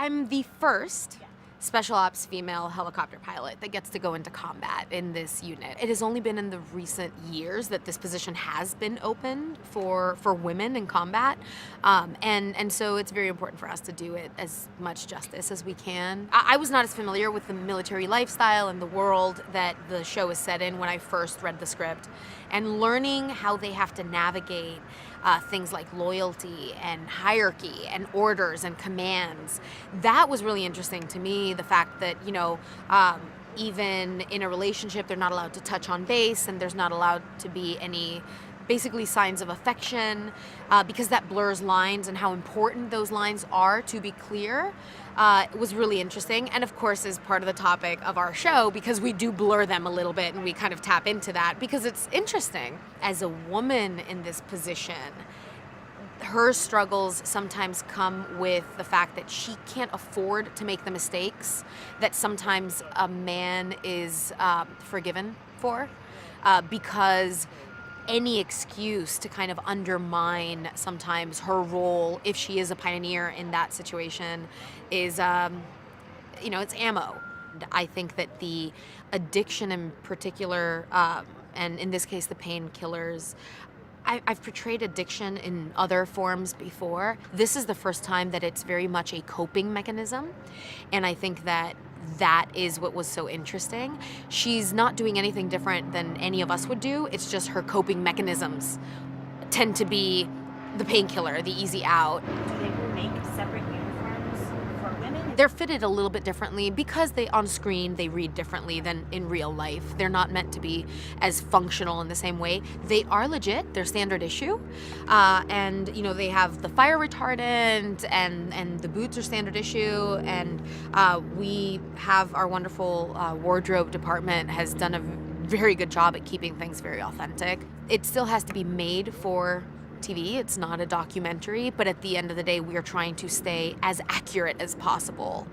I'm the first special ops female helicopter pilot that gets to go into combat in this unit. It has only been in the recent years that this position has been open for women in combat, and so it's very important for us to do it as much justice as we can. I was not as familiar with the military lifestyle and the world that the show is set in when I first read the script, and learning how they have to navigate things like loyalty and hierarchy and orders and commands. That was really interesting to me. The fact that, even in a relationship, they're not allowed to touch on base, and there's not allowed to be any basically signs of affection, because that blurs lines, and how important those lines are to be clear. It was really interesting, and of course is part of the topic of our show, because we do blur them a little bit and we kind of tap into that because it's interesting. As a woman in this position, her struggles sometimes come with the fact that she can't afford to make the mistakes that sometimes a man is forgiven for, because any excuse to kind of undermine sometimes her role, if she is a pioneer in that situation, is, it's ammo. I think that the addiction in particular, and in this case the painkillers, I've portrayed addiction in other forms before. This is the first time that it's very much a coping mechanism, and I think that is what was so interesting. She's not doing anything different than any of us would do. It's just her coping mechanisms tend to be the painkiller, the easy out. Do they make separate uniforms for women? They're fitted a little bit differently because on screen they read differently than in real life. They're not meant to be as functional in the same way. They are legit, they're standard issue, and they have the fire retardant, and the boots are standard issue, and we have our wonderful wardrobe department has done a very good job at keeping things very authentic. It still has to be made for TV. It's not a documentary, but at the end of the day, we are trying to stay as accurate as possible.